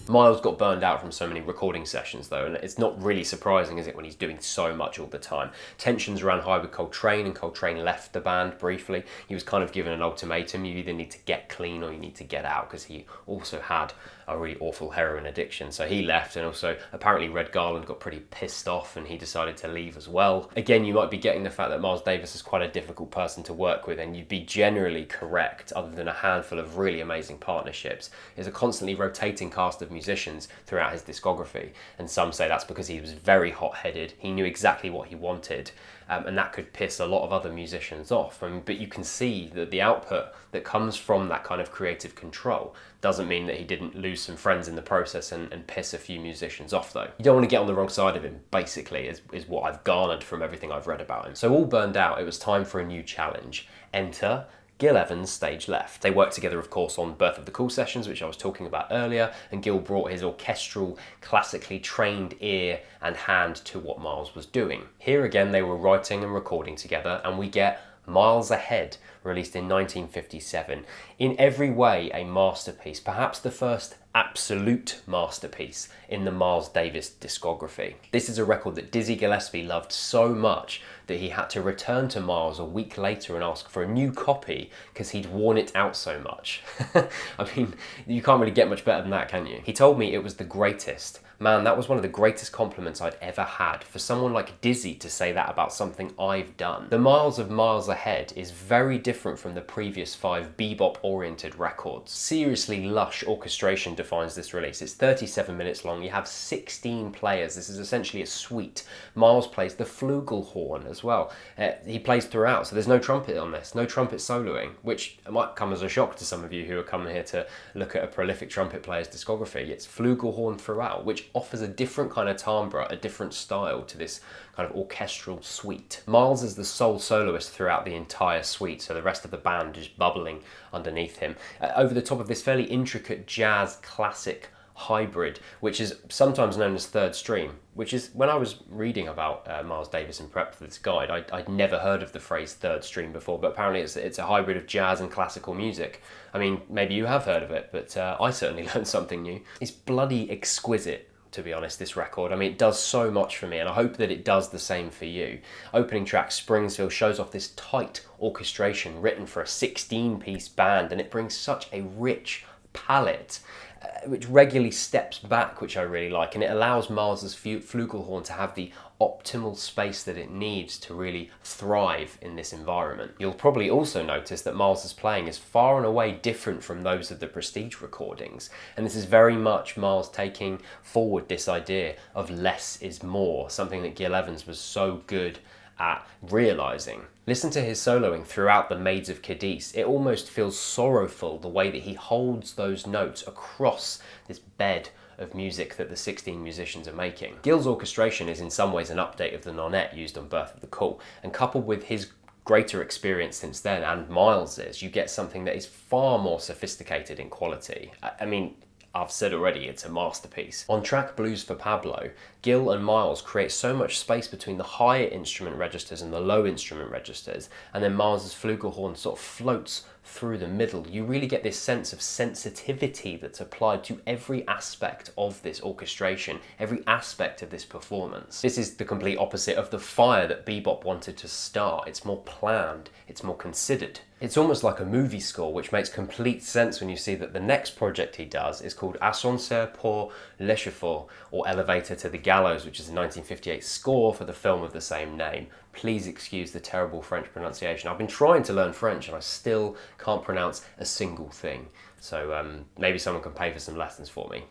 Miles got burned out from so many recording sessions though, and it's not really surprising, is it, when he's doing so much all the time. Tensions ran high with Coltrane, and Coltrane left the band briefly. He was kind of given an ultimatum: you either need to get clean or you need to get out, because he also had a really awful heroin addiction. So he left, and also apparently Red Garland got pretty pissed off and he decided to leave as well. Again, you might be getting the fact that Miles Davis is quite a difficult person to work with, and you'd be generally correct, other than a handful of really amazing partnerships. Is a constantly rotating cast of musicians throughout his discography, and some say that's because he was very hot-headed. He knew exactly what he wanted, and that could piss a lot of other musicians off. But you can see that the output that comes from that kind of creative control doesn't mean that he didn't lose some friends in the process and piss a few musicians off though. You don't want to get on the wrong side of him, basically, is what I've garnered from everything I've read about him. So all burned out, it was time for a new challenge. Enter Gil Evans, stage left. They worked together, of course, on Birth of the Cool sessions, which I was talking about earlier, and Gil brought his orchestral, classically trained ear and hand to what Miles was doing. Here again, they were writing and recording together, and we get Miles Ahead, released in 1957. In every way, a masterpiece, perhaps the first absolute masterpiece in the Miles Davis discography. This is a record that Dizzy Gillespie loved so much that he had to return to Miles a week later and ask for a new copy because he'd worn it out so much. I mean, you can't really get much better than that, can you? He told me it was the greatest. Man, that was one of the greatest compliments I'd ever had, for someone like Dizzy to say that about something I've done. The Miles of Miles Ahead is very different from the previous 5 bebop-oriented records. Seriously lush orchestration defines this release. It's 37 minutes long. You have 16 players. This is essentially a suite. Miles plays the flugelhorn as well. He plays throughout, so there's no trumpet on this, no trumpet soloing, which might come as a shock to some of you who are coming here to look at a prolific trumpet player's discography. It's flugelhorn throughout, which offers a different kind of timbre, a different style to this kind of orchestral suite. Miles is the sole soloist throughout the entire suite, so the rest of the band is bubbling underneath him. Over the top of this fairly intricate jazz classic hybrid, which is sometimes known as third stream, which is, when I was reading about Miles Davis in prep for this guide, I'd never heard of the phrase third stream before, but apparently it's a hybrid of jazz and classical music. I mean, maybe you have heard of it, but I certainly learned something new. It's bloody exquisite, to be honest, this record. I mean, it does so much for me, and I hope that it does the same for you. Opening track Springsville shows off this tight orchestration written for a 16-piece band, and it brings such a rich palette, which regularly steps back, which I really like, and it allows Miles's flugelhorn to have the optimal space that it needs to really thrive in this environment. You'll probably also notice that Miles's playing is far and away different from those of the Prestige recordings, and this is very much Miles taking forward this idea of less is more, something that Gil Evans was so good at realising. Listen to his soloing throughout the Maids of Cadiz. It almost feels sorrowful, the way that he holds those notes across this bed of music that the 16 musicians are making. Gil's orchestration is in some ways an update of the nonette used on Birth of the Cool, and coupled with his greater experience since then, and Miles's, you get something that is far more sophisticated in quality. I mean, I've said already, it's a masterpiece. On track Blues for Pablo, Gil and Miles create so much space between the higher instrument registers and the low instrument registers, and then Miles's flugelhorn sort of floats through the middle. You really get this sense of sensitivity that's applied to every aspect of this orchestration, every aspect of this performance. This is the complete opposite of the fire that bebop wanted to start. It's more planned, it's more considered. It's almost like a movie score, which makes complete sense when you see that the next project he does is called Ascenseur pour l'Échafaud, or Elevator to the Gallows, which is a 1958 score for the film of the same name. Please excuse the terrible French pronunciation. I've been trying to learn French and I still can't pronounce a single thing. So maybe someone can pay for some lessons for me,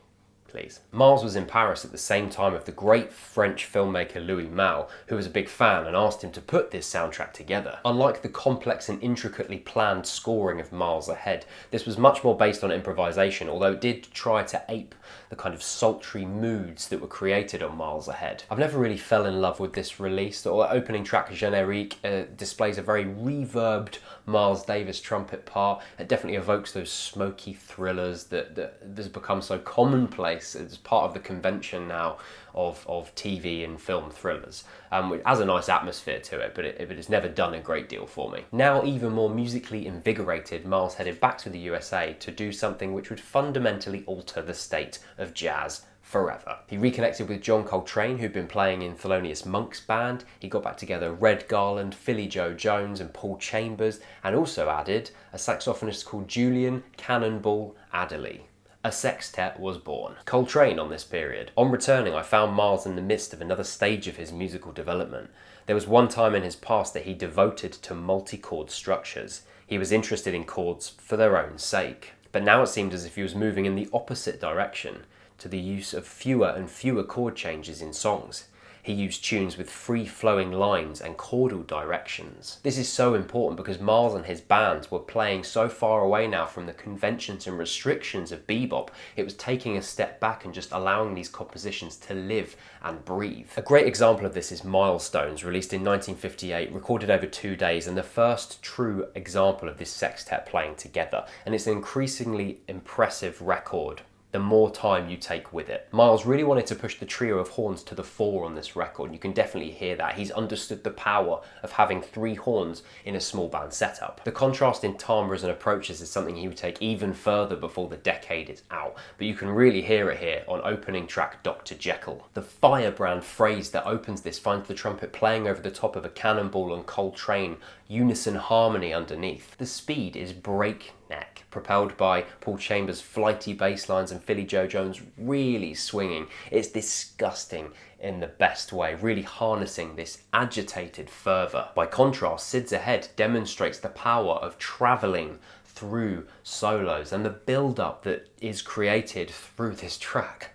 please. Miles was in Paris at the same time of the great French filmmaker Louis Malle, who was a big fan and asked him to put this soundtrack together. Unlike the complex and intricately planned scoring of Miles Ahead, this was much more based on improvisation, although it did try to ape the kind of sultry moods that were created on Miles Ahead. I've never really fell in love with this release. The opening track, Générique, displays a very reverbed Miles Davis trumpet part. It definitely evokes those smoky thrillers that has become so commonplace It's part of the convention now of TV and film thrillers, which has a nice atmosphere to it, but it's never done a great deal for me. Now even more musically invigorated, Miles headed back to the USA to do something which would fundamentally alter the state of jazz forever. He reconnected with John Coltrane, who'd been playing in Thelonious Monk's band. He got back together Red Garland, Philly Joe Jones and Paul Chambers, and also added a saxophonist called Julian Cannonball Adderley. A sextet was born. Coltrane on this period. On returning, I found Miles in the midst of another stage of his musical development. There was one time in his past that he devoted to multi-chord structures. He was interested in chords for their own sake. But now it seemed as if he was moving in the opposite direction, to the use of fewer and fewer chord changes in songs. He used tunes with free-flowing lines and chordal directions. This is so important because Miles and his bands were playing so far away now from the conventions and restrictions of bebop, it was taking a step back and just allowing these compositions to live and breathe. A great example of this is Milestones, released in 1958, recorded over 2 days, and the first true example of this sextet playing together. And it's an increasingly impressive record the more time you take with it. Miles really wanted to push the trio of horns to the fore on this record. You can definitely hear that. He's understood the power of having 3 horns in a small band setup. The contrast in timbres and approaches is something he would take even further before the decade is out, but you can really hear it here on opening track Dr. Jekyll. The firebrand phrase that opens this finds the trumpet playing over the top of a Cannonball and Coltrane unison harmony underneath. The speed is breakneck, propelled by Paul Chambers' flighty bass lines and Philly Joe Jones really swinging. It's disgusting in the best way, really harnessing this agitated fervour. By contrast, Sid's Ahead demonstrates the power of travelling through solos and the build-up that is created through this track.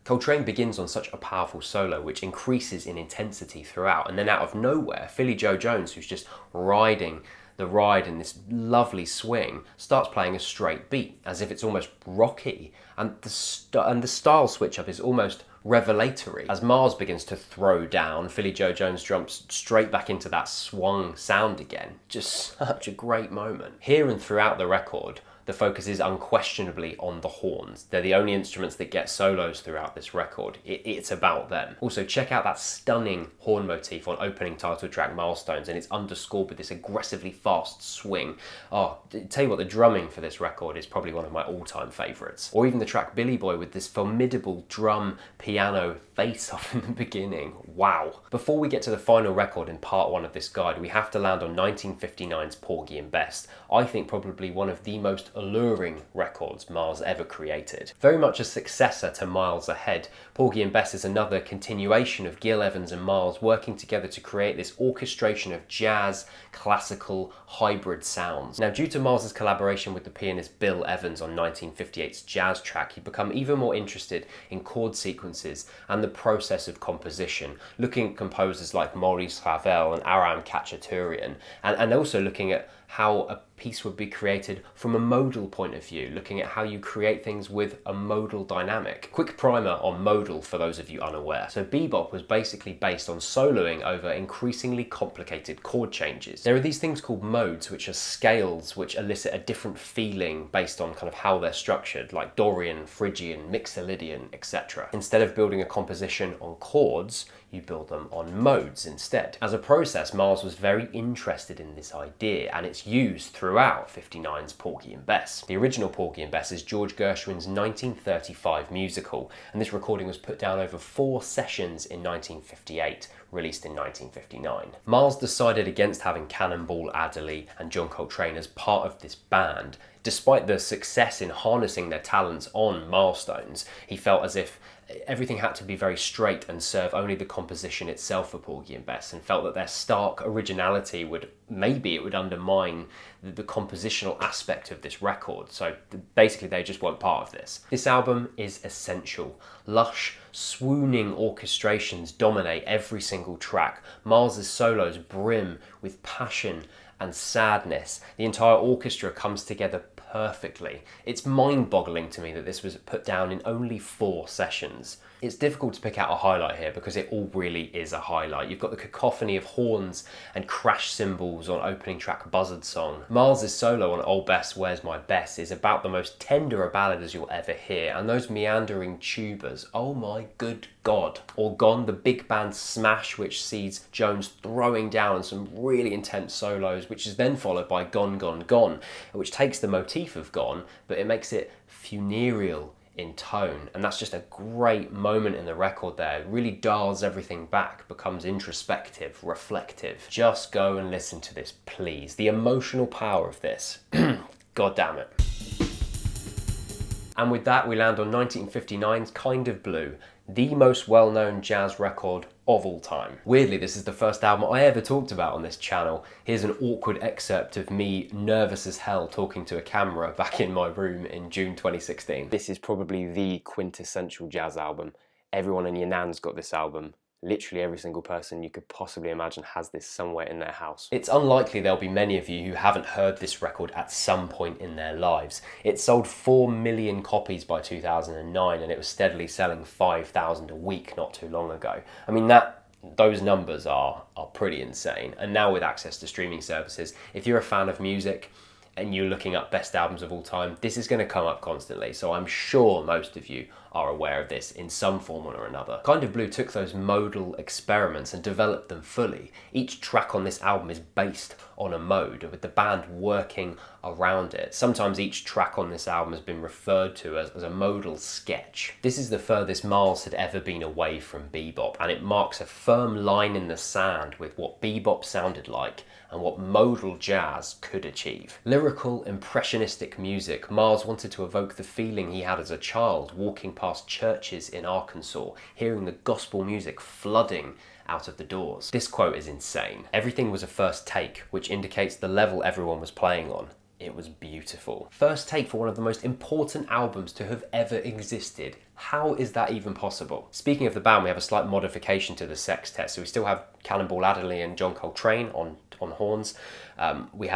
Coltrane begins on such a powerful solo which increases in intensity throughout, and then out of nowhere, Philly Joe Jones, who's just riding the ride in this lovely swing, starts playing a straight beat, as if it's almost rocky, and the style switch up is almost revelatory. As Miles begins to throw down, Philly Joe Jones jumps straight back into that swung sound again. Just such a great moment. Here and throughout the record, the focus is unquestionably on the horns. They're the only instruments that get solos throughout this record. It's about them. Also, check out that stunning horn motif on opening title track Milestones, and it's underscored with this aggressively fast swing. Oh, tell you what, the drumming for this record is probably one of my all-time favourites. Or even the track Billy Boy with this formidable drum piano face-off in the beginning. Wow. Before we get to the final record in part 1 of this guide, we have to land on 1959's Porgy and Bess. I think probably one of the most alluring records Miles ever created. Very much a successor to Miles Ahead, Porgy and Bess is another continuation of Gil Evans and Miles working together to create this orchestration of jazz, classical, hybrid sounds. Now, due to Miles's collaboration with the pianist Bill Evans on 1958's jazz track, he'd become even more interested in chord sequences and the process of composition, looking at composers like Maurice Ravel and Aram Khachaturian, and also looking at how a piece would be created from a modal point of view, looking at how you create things with a modal dynamic. Quick primer on modal for those of you unaware. So bebop was basically based on soloing over increasingly complicated chord changes. There are these things called modes, which are scales which elicit a different feeling based on kind of how they're structured, like Dorian, Phrygian, Mixolydian, etc. Instead of building a composition on chords, you build them on modes instead. As a process, Miles was very interested in this idea, and it's used throughout 59's Porgy and Bess. The original Porgy and Bess is George Gershwin's 1935 musical, and this recording was put down over 4 sessions in 1958, released in 1959. Miles decided against having Cannonball Adderley and John Coltrane as part of this band. Despite the success in harnessing their talents on Milestones, he felt as if everything had to be very straight and serve only the composition itself for Porgy and Bess, and felt that their stark originality would undermine the compositional aspect of this record. So basically they just weren't part of this. This album is essential. Lush, swooning orchestrations dominate every single track. Miles's solos brim with passion and sadness. The entire orchestra comes together perfectly. It's mind-boggling to me that this was put down in only 4 sessions. It's difficult to pick out a highlight here because it all really is a highlight. You've got the cacophony of horns and crash cymbals on opening track Buzzard Song. Miles' solo on Old Bess Where's My Bess is about the most tender a ballad as you'll ever hear, and those meandering tubas, oh my good God. Or Gone, the big band smash which sees Jones throwing down some really intense solos, which is then followed by Gone, Gone, Gone, which takes the motif of Gone, but it makes it funereal in tone, and that's just a great moment in the record there. It really dials everything back, becomes introspective, reflective. Just go and listen to this, please. The emotional power of this. God damn it. And with that, we land on 1959's Kind of Blue, the most well-known jazz record of all time. Weirdly, this is the first album I ever talked about on this channel. Here's an awkward excerpt of me nervous as hell talking to a camera back in my room in June 2016. This is probably the quintessential jazz album. Everyone and your nan's got this album. Literally every single person you could possibly imagine has this somewhere in their house. It's unlikely there'll be many of you who haven't heard this record at some point in their lives. It sold 4 million copies by 2009 and it was steadily selling 5,000 a week not too long ago. I mean, those numbers are pretty insane. And now with access to streaming services, if you're a fan of music and you're looking up best albums of all time, this is going to come up constantly. So I'm sure most of you are aware of this in some form or another. Kind of Blue took those modal experiments and developed them fully. Each track on this album is based on a mode, with the band working around it. Sometimes each track on this album has been referred to as a modal sketch. This is the furthest Miles had ever been away from bebop, and it marks a firm line in the sand with what bebop sounded like and what modal jazz could achieve. Lyrical, impressionistic music, Miles wanted to evoke the feeling he had as a child walking past churches in Arkansas, hearing the gospel music flooding out of the doors. This quote is insane. Everything was a first take, which indicates the level everyone was playing on. It was beautiful. First take for one of the most important albums to have ever existed. How is that even possible? Speaking of the band, we have a slight modification to the Sextet. So we still have Cannonball Adderley and John Coltrane on horns. We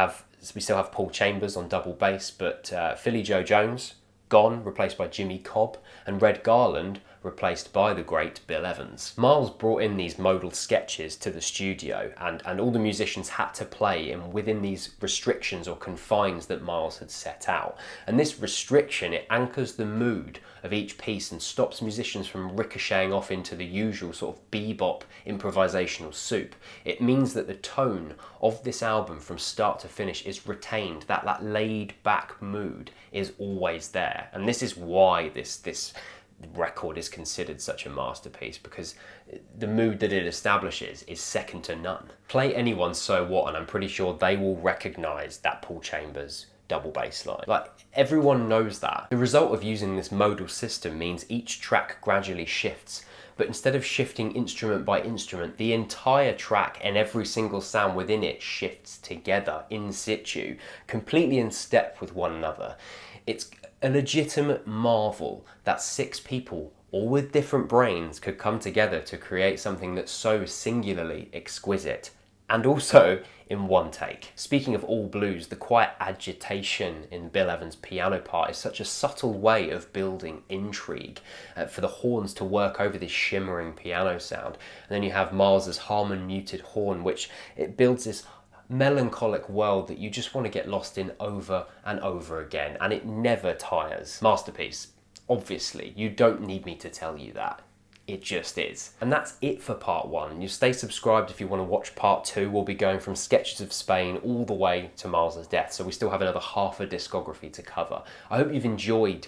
still have Paul Chambers on double bass, but Philly Joe Jones, gone, replaced by Jimmy Cobb, and Red Garland, replaced by the great Bill Evans. Miles brought in these modal sketches to the studio, and all the musicians had to play within these restrictions or confines that Miles had set out. And this restriction, it anchors the mood of each piece and stops musicians from ricocheting off into the usual sort of bebop improvisational soup. It means that the tone of this album from start to finish is retained, that laid back mood is always there. And this is why this record is considered such a masterpiece, because the mood that it establishes is second to none. Play anyone So What and I'm pretty sure they will recognise that Paul Chambers double bass line. Like, everyone knows that. The result of using this modal system means each track gradually shifts, but instead of shifting instrument by instrument, the entire track and every single sound within it shifts together in situ, completely in step with one another. It's a legitimate marvel that 6 people, all with different brains, could come together to create something that's so singularly exquisite, and also in one take. Speaking of all blues, the quiet agitation in Bill Evans' piano part is such a subtle way of building intrigue for the horns to work over this shimmering piano sound. And then you have Miles's Harmon muted horn, which it builds this melancholic world that you just want to get lost in over and over again, and it never tires. Masterpiece. Obviously, you don't need me to tell you that. It just is. And that's it for part 1. You stay subscribed if you want to watch part 2. We'll be going from Sketches of Spain all the way to Miles' death, so we still have another half a discography to cover. I hope you've enjoyed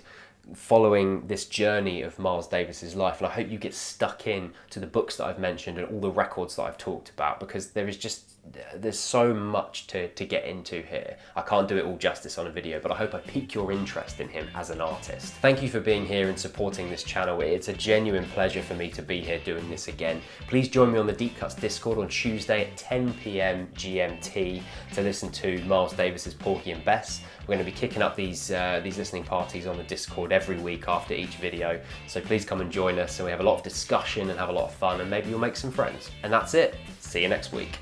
following this journey of Miles Davis's life, and I hope you get stuck in to the books that I've mentioned and all the records that I've talked about, because there's so much to get into here. I can't do it all justice on a video, but I hope I pique your interest in him as an artist. Thank you for being here and supporting this channel. It's a genuine pleasure for me to be here doing this again. Please join me on the Deep Cuts Discord on Tuesday at 10 PM GMT to listen to Miles Davis's Porgy and Bess. We're going to be kicking up these listening parties on the Discord every week after each video, so please come and join us, and we have a lot of discussion and have a lot of fun, and maybe you'll make some friends. And that's it. See you next week.